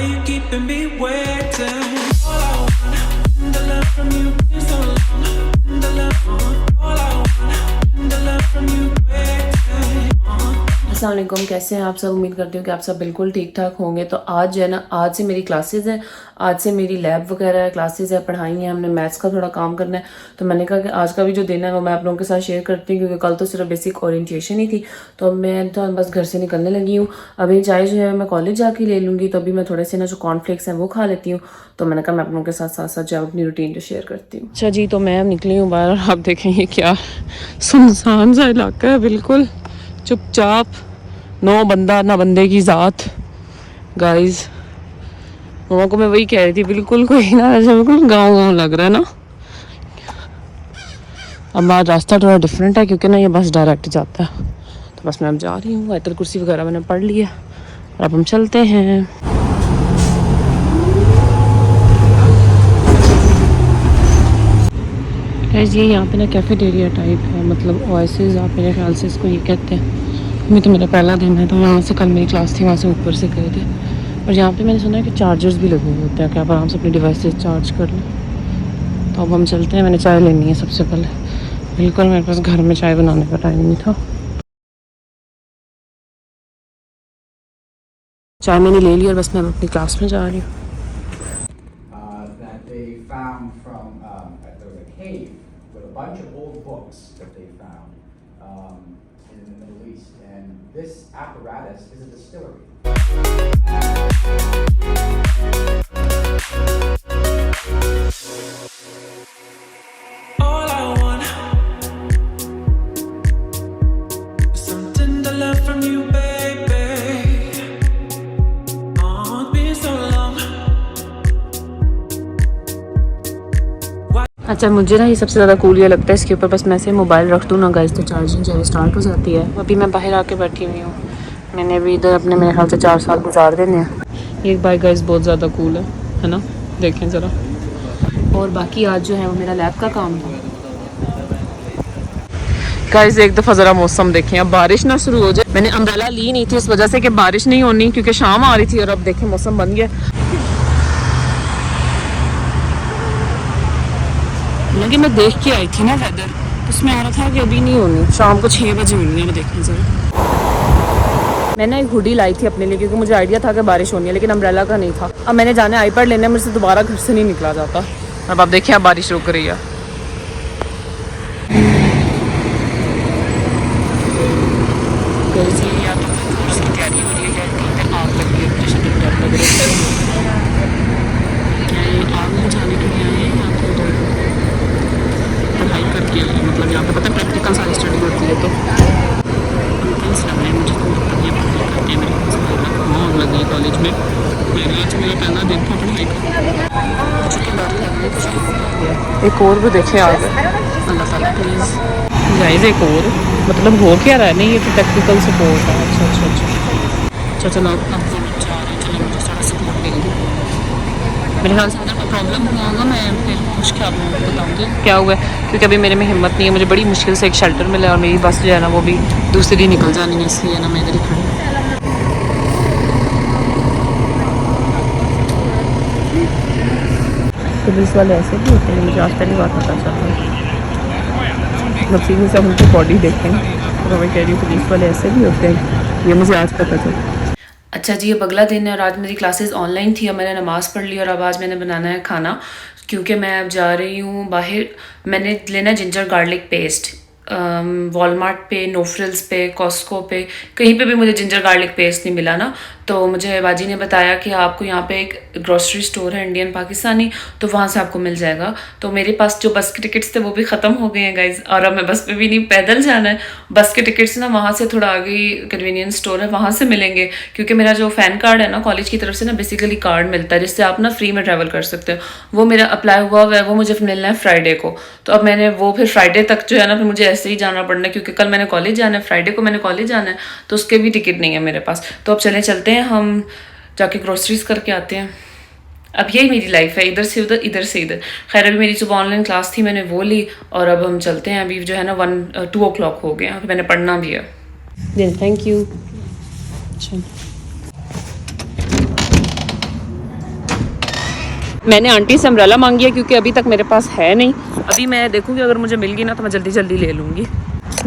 you keeping me waiting? All I want, the love from you been so long. The love, all I want, the love from you waiting. अस्सलाम वालेकुम, कैसे हैं आप सब। उम्मीद करती हूँ कि आप सब बिल्कुल ठीक ठाक होंगे। तो आज जो है ना, आज से मेरी क्लासेस हैं, आज से मेरी लैब वगैरह क्लासेस है, पढ़ाई है, हमने मैथ्स का थोड़ा काम करना है। तो मैंने कहा कि आज का भी जो दिन है वो मैं आप लोगों के साथ शेयर करती हूँ, क्योंकि कल तो सिर्फ बेसिक ओरिएंटेशन ही थी। तो मैं तो बस घर से निकलने लगी हूँ। अभी चाय जो है मैं कॉलेज जाके ले लूँगी, तो अभी मैं थोड़े से ना जो कॉर्नफ्लेक्स हैं वो खा लेती हूँ। तो मैंने कहा मैं आप लोगों के साथ साथ साथ जो अपनी रूटीन जो शेयर करती हूँ। अच्छा जी, तो मैं अब निकली हूँ बाहर। आप देखें ये क्या सुनसान सा इलाका है, बिल्कुल चुपचाप, नो बंदा ना बंदे की ज़ात। गाइस मम्मा को मैं वही कह रही थी, बिल्कुल कोई ना ऐसा बिल्कुल गाँव लग रहा है ना। अब आज रास्ता थोड़ा डिफरेंट है, क्योंकि ना ये बस डायरेक्ट जाता है। तो बस मैं अब जा रही हूँ। आयतल कुर्सी वगैरह मैंने पढ़ लिया और अब हम चलते हैं। गाइस ये यहाँ पे ना कैफेटेरिया टाइप है, मतलब ओएसिस आप मेरे ख्याल से इसको ये कहते हैं। मैं तो मेरा पहला दिन है, तो यहाँ से कल मेरी क्लास थी, वहाँ से ऊपर से गए थे। और यहाँ पे मैंने सुना है कि चार्जर्स भी लगे हुए होते हैं, कि आप आराम से अपनी डिवाइसेस चार्ज कर लें। तो अब हम चलते हैं। मैंने चाय लेनी है सबसे पहले। बिल्कुल मेरे पास घर में चाय बनाने का टाइम नहीं था। चाय मैंने ले ली और बस मैं अपनी क्लास में जा रही हूँ। This apparatus is a distillery. All I want is some tender love from you, baby. Oh, it's been so long. अच्छा, मुझे ना ये सबसे ज़्यादा कूल ये लगता है, इसके ऊपर बस मैं से मोबाइल रख दूँ ना गाइस, तो चार्जिंग जो है स्टार्ट हो जाती है। अभी मैं बाहर आके बैठी हुई हूँ। मैंने अभी इधर अपने मेरे ख्याल से 4 साल गुजार देने हैं। ये बाइक गाइस बहुत ज़्यादा कूल है ना, देखें ज़रा। और बाकी आज जो है वो मेरा लैब का काम था। गाइस एक दफ़ा ज़रा मौसम देखें, अब बारिश ना शुरू हो जाए। मैंने अम्ब्रेला ली नहीं थी इस वजह से कि बारिश नहीं होनी, क्योंकि शाम आ रही थी। और अब देखें मौसम बन गया। कि मैं देख के आई थी ना वेदर, उसमें आ रहा था कि अभी नहीं होनी, शाम को 6 बजे होनी है। मैं देखने जरा। मैंने एक हुडी लाई थी अपने लिए, क्योंकि मुझे आइडिया था कि बारिश होनी है, लेकिन अम्ब्रेला का नहीं था। अब मैंने जाने आईपैड लेने, मुझसे दोबारा घर से नहीं निकला जाता। अब आप देखिए, अब बारिश रुक रही है। तैयारी हो रही है, आग लग रही है, आग में जाने के लिए आए हैं, पढ़ाई करके आए हैं। मतलब यहाँ पे पता है प्रैक्टिकल सारी स्टडी होती है। तो मुझे तो मतलब ये पढ़ाई करते हैं, मेरे पास आग लग गई कॉलेज में। आज मेरा पहला दिन था पढ़ाई का। एक और भी देखे आगे, अल्लाह ताला प्लीज़ गाइस। एक और मतलब हो क्या रहा है नहीं, ये तो टेक्निकल सपोर्ट है। अच्छा चलो अब जा रहे हैं। चलो मुझे थोड़ा सपोर्ट देंगे। मेरे ख्याल से अगर कोई प्रॉब्लम हुआ होगा मैं फिर पूछ के आप लोगों को बताऊँगी क्या हुआ है, क्योंकि अभी मेरे में हिम्मत नहीं है। मुझे बड़ी मुश्किल से एक शेल्टर मिला और मेरी बस जो है ना वो भी दूसरी निकल जानी है, इसलिए ना मैं इधर ही खड़ी हूँ। पुलिस वाले ऐसे भी होते हैं, मुझे आज पहली बात पता चला। नफसी से उनकी बॉडी देखें तो मैं कह रही हूँ पुलिस वाले ऐसे भी होते हैं, ये मुझे आज पता चला। अच्छा जी, अब अगला दिन है और आज मेरी क्लासेस ऑनलाइन थी। और मैंने नमाज़ पढ़ ली और अब आज मैंने बनाना है खाना, क्योंकि मैं अब जा रही हूँ बाहर। मैंने लेना जिंजर गार्लिक पेस्ट। वॉलमार्ट पे, नो फ्रिल्स पे, कॉस्को पे, कहीं पे भी मुझे जिंजर गार्लिक पेस्ट नहीं मिला ना। तो मुझे बाजी ने बताया कि आपको यहाँ पे एक ग्रोसरी स्टोर है इंडियन पाकिस्तानी, तो वहाँ से आपको मिल जाएगा। तो मेरे पास जो बस के टिकट्स थे वो भी ख़त्म हो गए हैं गाइज। और अब मैं बस पे भी नहीं, पैदल जाना है। बस के टिकट्स ना वहाँ से थोड़ा आगे कन्वीनियंस स्टोर है, वहाँ से मिलेंगे। क्योंकि मेरा जो फ़ैन कार्ड है ना, कॉलेज की तरफ से ना बेसिकली कार्ड मिलता है जिससे आप ना फ्री में ट्रैवल कर सकते हो। वो मेरा अप्लाई हुआ है, वो मुझे मिलना है फ्राइडे को। तो अब मैंने वो फिर फ्राइडे तक जो है ना, फिर मुझे ऐसे ही जाना पड़ना है, क्योंकि कल मैंने कॉलेज जाना है, फ्राइडे को मैंने कॉलेज जाना है, तो उसके भी टिकट नहीं है मेरे पास। तो अब चलते हैं, हम जाके ग्रोसरीज करके आते हैं। अब यही मेरी लाइफ है, इधर से उधर, इधर से इधर। खैर अभी मेरी सुबह ऑनलाइन क्लास थी, मैंने वो ली और अब हम चलते हैं। अभी जो है ना 2 o'clock हो गए हैं, मैंने पढ़ना भी है। Thank you. मैंने आंटी से अम्ब्रेला मांगी है क्योंकि अभी तक मेरे पास है नहीं। अभी मैं देखूँगी, अगर मुझे मिल गई ना तो मैं जल्दी जल्दी ले लूँगी।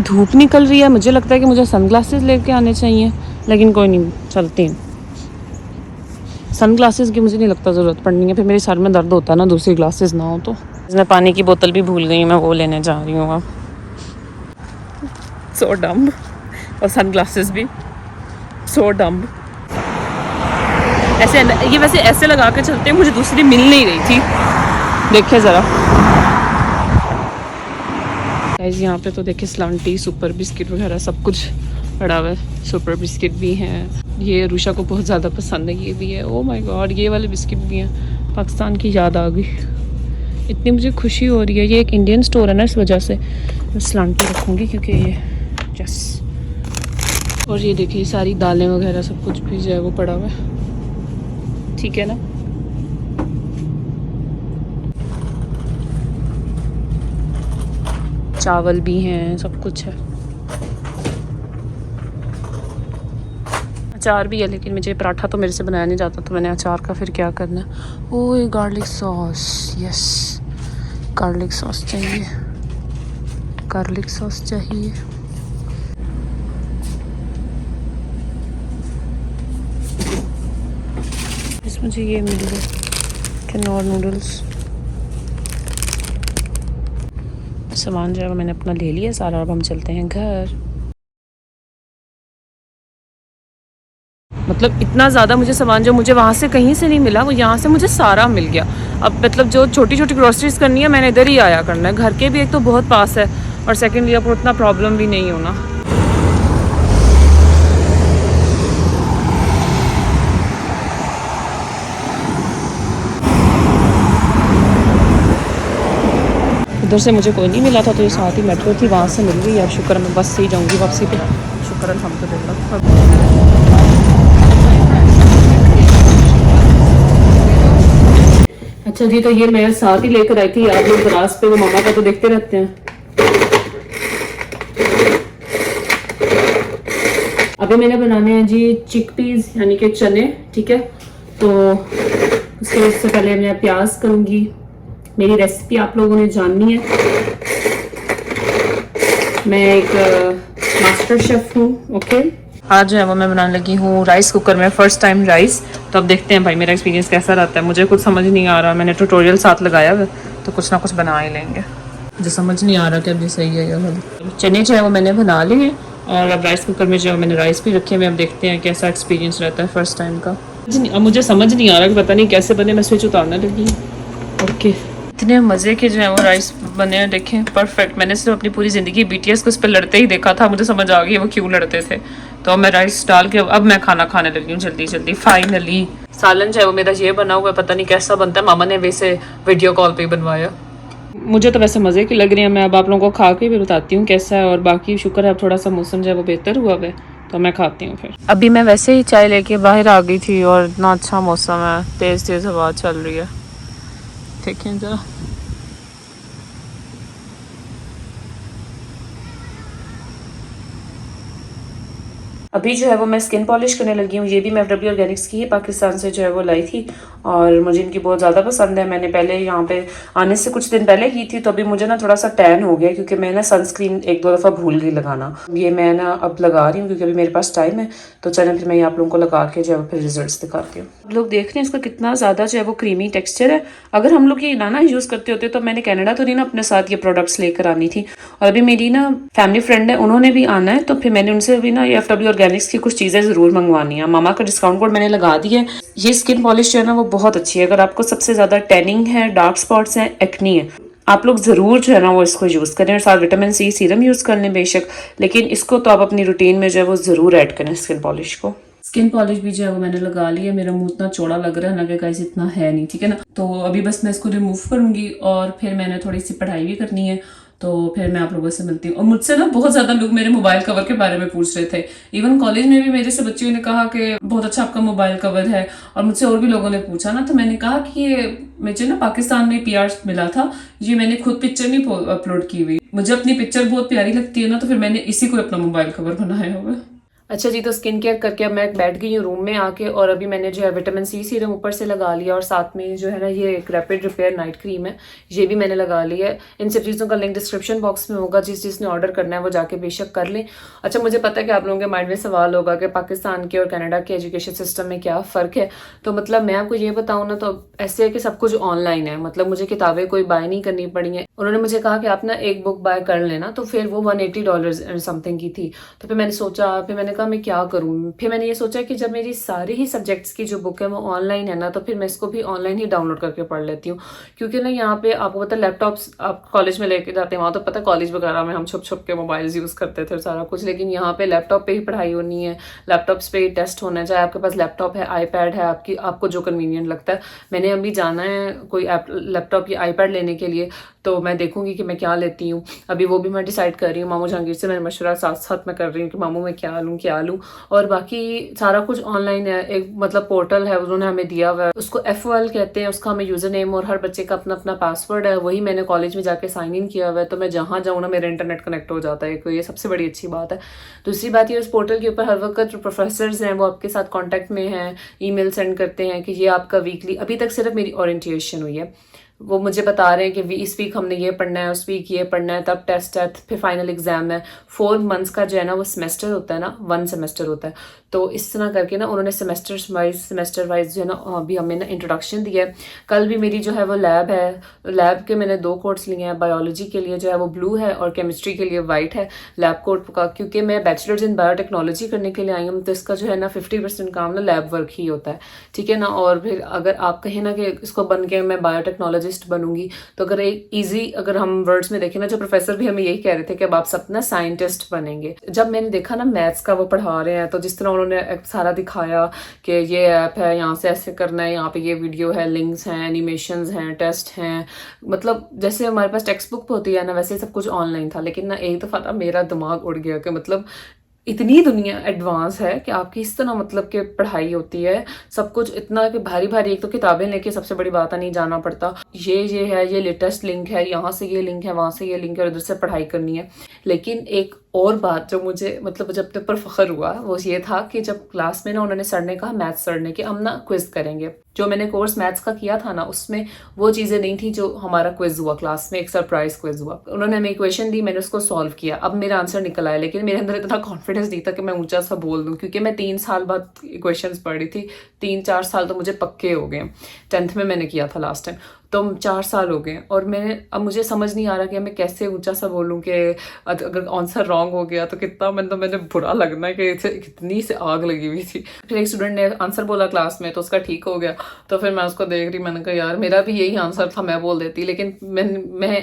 धूप निकल रही है, मुझे लगता है कि मुझे सनग्लासेस लेके आने चाहिए, लेकिन कोई नहीं, चलती हूँ। सनग्लासेस की मुझे नहीं लगता ज़रूरत पड़नी है, फिर मेरे सर में दर्द होता है ना दूसरी ग्लासेस ना हो तो। मैं पानी की बोतल भी भूल गई, मैं वो लेने जा रही हूँ अब। सो डम्ब। और सनग्लासेस भी सो डम्ब। ऐसे ये वैसे ऐसे लगा के चलते हैं, मुझे दूसरी मिल नहीं रही थी। देखिए ज़रा गाइस, यहाँ पे तो देखिए स्लांटी, सुपर बिस्किट वगैरह सब कुछ पड़ा हुआ है। सुपर बिस्किट भी हैं, ये रुषा को बहुत ज़्यादा पसंद है, ये भी है। ओह माय गॉड, ये वाले बिस्किट भी हैं। पाकिस्तान की याद आ गई, इतनी मुझे खुशी हो रही है। ये एक इंडियन स्टोर है ना, इस वजह से मैं स्लांटी रखूँगी क्योंकि ये यस। और ये देखिए सारी दालें वगैरह सब कुछ भी जो है वो पड़ा हुआ है, ठीक है ना। चावल भी हैं, सब कुछ है। अचार भी है, लेकिन मुझे पराठा तो मेरे से बनाया नहीं जाता, तो मैंने अचार का फिर क्या करना। ओह ये garlic sauce, yes garlic sauce चाहिए, गार्लिक सॉस चाहिए। इस मुझे ये मिल गया, किनोर नूडल्स। सामान जो है मैंने अपना ले लिया सारा, अब हम चलते हैं घर। मतलब इतना ज़्यादा मुझे सामान जो मुझे वहाँ से कहीं से नहीं मिला, वो यहाँ से मुझे सारा मिल गया। अब मतलब जो छोटी छोटी ग्रोसरीज करनी है मैंने इधर ही आया करना है। घर के भी एक तो बहुत पास है, और सेकेंडली अब उतना प्रॉब्लम भी नहीं होना। उधर से मुझे कोई नहीं मिला था, तो ये साथ ही मेट्रो थी, वहाँ से मिल गई। अब शुक्र मैं बस से ही जाऊँगी वापसी पे, शुक्र अल्हम्दुलिल्लाह। अच्छा जी, तो ये मैं साथ ही लेकर आई थी। आप लोग दराज पे वो मामा का तो देखते रहते हैं। अभी मैंने बनाने हैं जी चिकपीस यानी कि चने, ठीक है। तो उससे पहले मैं प्याज करूँगी। मेरी रेसिपी आप लोगों ने जाननी है, मैं एक मास्टर शेफ हूँ, ओके। आज जो है वो मैं बनाने लगी हूँ राइस कुकर में, फर्स्ट टाइम राइस। तो अब देखते हैं भाई मेरा एक्सपीरियंस कैसा रहता है। मुझे कुछ समझ नहीं आ रहा, मैंने ट्यूटोरियल साथ लगाया है, तो कुछ ना कुछ बना ही लेंगे। मुझे समझ नहीं आ रहा कि अब ये सही है या गलत। चने जो है वो मैंने बना लिए हैं, और अब राइस कुकर में जो है मैंने राइस भी रखे हुए। अब देखते हैं कैसा एक्सपीरियंस रहता है फर्स्ट टाइम का। अब मुझे समझ नहीं आ रहा कि पता नहीं कैसे बने। मैं स्विच उतारने लगी, ओके। इतने मज़े के जो है वो राइस बने हैं, देखें परफेक्ट। मैंने सिर्फ अपनी पूरी ज़िंदगी BTS को उस पर लड़ते ही देखा था, मुझे समझ आ गई वो क्यों लड़ते थे। तो मैं राइस डाल के अब मैं खाना खाने लगी हूँ जल्दी जल्दी। फाइनली सालन जो है वो मेरा ये बना हुआ है, पता नहीं कैसा बनता है। मामा ने वैसे वीडियो कॉल पे बनवाया। मुझे तो वैसे मज़े की लग रही है। मैं अब आप लोगों को खा के भी बताती हूँ कैसा है, और बाकी शुक्र है अब थोड़ा सा मौसम जो है वो बेहतर हुआ है, तो मैं खाती हूँ फिर। अभी मैं वैसे ही चाय लेके बाहर आ गई थी, और इतना अच्छा मौसम है, तेज़ तेज़ हवा चल रही है, देखें जरा। अभी जो है वो मैं स्किन पॉलिश करने लगी हूँ। ये भी मैं FW ऑर्गेनिक्स की है, पाकिस्तान से जो है वो लाई थी, और मुझे इनकी बहुत ज़्यादा पसंद है। मैंने पहले यहाँ पे आने से कुछ दिन पहले की थी, तो अभी मुझे ना थोड़ा सा टैन हो गया, क्योंकि मैं ना सनस्क्रीन 1-2 दफ़ा भूल गई लगाना। ये मैं ना अब लगा रही हूँ क्योंकि अभी मेरे पास टाइम है, तो चलें फिर मैं आप लोगों को लगा के जो है फिर रिजल्ट दिखाती हूँ। आप लोग देख रहे हैं इसका कितना ज़्यादा जो है वो क्रीमी टेक्स्चर है। अगर हम लोग ये ना यूज़ करते होते तो मैंने कनाडा तो नहीं ना अपने साथ ये प्रोडक्ट्स लेकर आनी थी। और अभी मेरी ना फैमिली फ्रेंड है, उन्होंने भी आना है, तो फिर मैंने उनसे भी ना ये FW ऑर्गेनिक्स की कुछ चीज़ें ज़रूर मंगवानी है। मामा का डिस्काउंट कोड मैंने लगा दिया है। ये स्किन पॉलिश जो है ना वो बहुत अच्छी है। अगर आपको सबसे ज़्यादा टैनिंग है, डार्क स्पॉट्स हैं, एक्नी है, आप लोग ज़रूर जो है ना वो इसको यूज़ करें। और साथ विटामिन C सीरम यूज़ कर लें बेशक, लेकिन इसको तो आप अपनी रूटीन में जो है वो ज़रूर ऐड करें स्किन पॉलिश को। स्किन पॉलिश भी जो है वो मैंने लगा ली है। मेरा मुंह इतना चौड़ा लग रहा है ना कि गाइस इतना है नहीं, ठीक है ना। तो अभी बस मैं इसको रिमूव करूंगी, और फिर मैंने थोड़ी सी पढ़ाई भी करनी है, तो फिर मैं आप लोगों से मिलती हूँ। और मुझसे ना बहुत ज़्यादा लोग मेरे मोबाइल कवर के बारे में पूछ रहे थे। इवन कॉलेज में भी मेरे से बच्चियों ने कहा कि बहुत अच्छा आपका मोबाइल कवर है, और मुझसे और भी लोगों ने पूछा ना। तो मैंने कहा कि ये मुझे ना पाकिस्तान में PR मिला था, ये मैंने खुद पिक्चर नहीं अपलोड की हुई। मुझे अपनी पिक्चर बहुत प्यारी लगती है ना, तो फिर मैंने इसी को अपना मोबाइल कवर बनाया हुआ है। अच्छा जी, तो स्किन केयर करके अब मैं बैठ गई हूँ रूम में आके, और अभी मैंने जो है विटामिन सी सीरम ऊपर से लगा लिया, और साथ में जो है ना ये एक रैपिड रिपेयर नाइट क्रीम है, ये भी मैंने लगा ली है। इन सब चीज़ों का लिंक डिस्क्रिप्शन बॉक्स में होगा, जिसने ऑर्डर करना है वो जाके बेशक कर लें। अच्छा, मुझे पता है कि आप लोगों के माइंड में सवाल होगा कि पाकिस्तान के और कनाडा के एजुकेशन सिस्टम में क्या फ़र्क है। तो मतलब मैं आपको ये बताऊँ ना, तो ऐसे है कि सब कुछ ऑनलाइन है, मतलब मुझे किताबें कोई बाय नहीं करनी पड़ी हैं। उन्होंने मुझे कहा कि आप ना एक बुक बाय कर लेना, तो फिर वो $180 समथिंग की थी। तो फिर मैंने सोचा, फिर मैंने कहा मैं क्या करूँ। फिर मैंने ये सोचा कि जब मेरी सारे ही सब्जेक्ट्स की जो बुक है वो ऑनलाइन है ना, तो फिर मैं इसको भी ऑनलाइन ही डाउनलोड करके पढ़ लेती हूँ। क्योंकि ना यहाँ पे आपको पता है लैपटॉप्स आप कॉलेज में लेके जाते हैं, वहाँ तो पता है कॉलेज वगैरह में हम छुप छुप के मोबाइल्स यूज़ करते थे सारा कुछ, लेकिन यहाँ पे लैपटॉप पे ही पढ़ाई होनी है, लैपटॉप्स पे ही टेस्ट होना है, चाहे आपके पास लैपटॉप है, आईपैड है, आपको जो कन्वीनियंट लगता है। मैंने अभी जाना है कोई लैपटॉप या आईपैड लेने के लिए, तो मैं देखूंगी कि मैं क्या लेती हूँ। अभी वो भी मैं डिसाइड कर रही हूँ, मामू जहांगीर से मैंने मशवरा साथ साथ मैं कर रही हूँ कि मामू मैं क्या लूँ। और बाकी सारा कुछ ऑनलाइन है। एक मतलब पोर्टल है उन्होंने हमें दिया हुआ है, उसको FOL कहते हैं, उसका हमें यूजर नेम और हर बच्चे का अपना अपना पासवर्ड है, वही मैंने कॉलेज में जाके साइन इन किया हुआ है। तो मैं जहाँ जाऊँ ना मेरा इंटरनेट कनेक्ट हो जाता है, तो ये सबसे बड़ी अच्छी बात है। दूसरी बात ये, उस पोर्टल के ऊपर हर वक्त जो प्रोफेसर्स हैं वो आपके साथ कॉन्टैक्ट में हैं, ईमेल सेंड करते हैं कि ये आपका वीकली, अभी तक सिर्फ मेरी ओरिएंटेशन हुई है, वो मुझे बता रहे हैं कि इस वीक हमने ये पढ़ना है, उस वीक ये पढ़ना है, तब टेस्ट है, फिर फाइनल एग्जाम है। 4 मंथ्स का जो है ना वो सेमेस्टर होता है ना, 1 सेमेस्टर होता है। तो इस तरह करके ना उन्होंने सेमेस्टर वाइज जो है ना अभी हमें ना इंट्रोडक्शन दिया है। कल भी मेरी जो है वो लैब है, लैब के मैंने 2 कोट्स लिए हैं। बायोलॉजी के लिए जो है वो ब्लू है और केमिस्ट्री के लिए वाइट है लैब कोट का, क्योंकि मैं बैचलर्स इन बायोटेक्नोलॉजी करने के लिए आई हूँ, तो इसका जो है ना 50% काम ना लैब वर्क ही होता है, ठीक है ना। और फिर अगर आप कहें ना कि इसको बन के मैं बायोटेक्नोलॉजिस्ट बनूंगी, तो अगर एक ईजी अगर हम वर्ड्स में देखें ना, जो प्रोफेसर भी हमें यही कह रहे थे कि अब आप सब ना साइंटिस्ट बनेंगे। जब मैंने देखा ना मैथ्स का वो पढ़ा रहे हैं, तो जिस तरह उन्होंने सारा दिखाया कि ये ऐप है, यहाँ से ऐसे करना है, यहाँ पे ये वीडियो है, लिंक्स हैं, एनिमेशंस हैं, टेस्ट हैं, मतलब जैसे हमारे पास टेक्स्ट बुक होती है ना, वैसे सब कुछ ऑनलाइन था। लेकिन ना एक दफ़ा ना मेरा दिमाग उड़ गया कि मतलब इतनी दुनिया एडवांस है कि आपकी इस तरह मतलब कि पढ़ाई होती है, सब कुछ इतना कि भारी भारी, एक तो किताबें लेके सबसे बड़ी बात है नहीं जाना पड़ता, ये है, ये लेटेस्ट लिंक है, यहाँ से ये लिंक है, वहाँ से ये लिंक है, और उधर से पढ़ाई करनी है। लेकिन एक और बात जो मुझे मतलब जब तक पर फख्र हुआ वो ये था कि जब क्लास में ना उन्होंने सर ने कहा मैथ्स सर ने कि हम ना क्विज करेंगे। जो मैंने कोर्स मैथ्स का किया था ना उसमें वो चीज़ें नहीं थी जो हमारा क्विज हुआ क्लास में, एक सरप्राइज क्विज हुआ। उन्होंने हमें इक्वेशन दी, मैंने उसको सॉल्व किया, अब मेरा आंसर निकल आया, लेकिन मेरे अंदर इतना कॉन्फिडेंस नहीं था कि मैं ऊंचा सा बोल दूं, क्योंकि मैं 3 साल बाद इक्वेशंस पढ़ी थी, 3-4 साल तो मुझे पक्के हो गए। 10th में मैंने किया था लास्ट टाइम, तो 4 साल हो गए, और मैंने अब मुझे समझ नहीं आ रहा कि मैं कैसे ऊंचा सा बोलूं कि अगर आंसर रॉन्ग हो गया तो कितना मैंने बुरा लगना है कि कितनी से आग लगी हुई थी। फिर एक स्टूडेंट ने आंसर बोला क्लास में तो उसका ठीक हो गया, तो फिर मैं उसको देख रही, मैंने कहा यार मेरा भी यही आंसर था, मैं बोल देती, लेकिन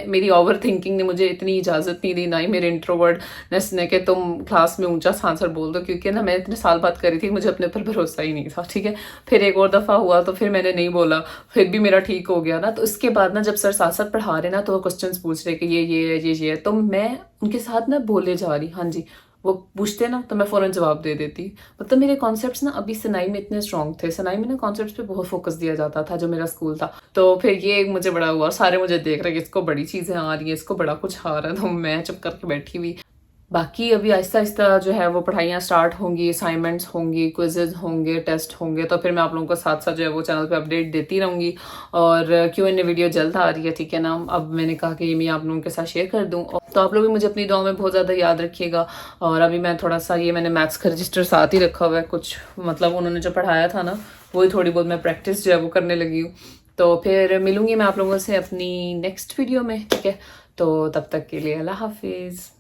मेरी ओवर थिंकिंग ने मुझे इतनी इजाज़त नहीं दी, ना ही मेरे इंट्रोवर्टनेस ने कि तुम क्लास में ऊंचा सा आंसर बोल दो, क्योंकि ना मैं इतने साल बाद करी थी, मुझे अपने ऊपर भरोसा ही नहीं था, ठीक है। फिर एक और दफ़ा हुआ तो फिर मैंने नहीं बोला, फिर भी मेरा ठीक हो गया ना। तो उसके बाद ना जब सर साथ साथ पढ़ा रहे ना, तो वो क्वेश्चंस पूछ रहे कि ये है, तो मैं उनके साथ ना बोले जा रही, हाँ जी, वो पूछते ना तो मैं फ़ौरन जवाब दे देती। मतलब मेरे कॉन्सेप्ट्स ना अभी सनाई में इतने स्ट्रॉन्ग थे, सनाई में ना कॉन्सेप्ट्स पे बहुत फोकस दिया जाता था जो मेरा स्कूल था। तो फिर ये मुझे बड़ा हुआ, सारे मुझे देख रहे कि इसको बड़ी चीज़ें आ रही हैं, इसको बड़ा कुछ आ रहा है, तो मैं चुप करके बैठी हुई। बाकी अभी आहिस्ता आहिस्ता जो है वो पढ़ाइयाँ स्टार्ट होंगी, असाइनमेंट्स होंगी, क्विजेज होंगे, टेस्ट होंगे, तो फिर मैं आप लोगों को साथ साथ जो है वो चैनल पे अपडेट देती रहूँगी। और Q&A वीडियो जल्द आ रही है, ठीक है ना। अब मैंने कहा कि ये मैं आप लोगों के साथ शेयर कर दूँ, तो आप लोग भी मुझे अपनी दुआ में बहुत ज़्यादा याद रखिएगा। और अभी मैं थोड़ा सा ये मैंने मैथ्स का रजिस्टर साथ ही रखा हुआ है, कुछ मतलब उन्होंने जो पढ़ाया था ना वही थोड़ी बहुत मैं प्रैक्टिस जो है वो करने लगी हूँ। तो फिर मिलूँगी मैं आप लोगों से अपनी नेक्स्ट वीडियो में, ठीक है। तो तब तक के लिए अल्लाह हाफिज़।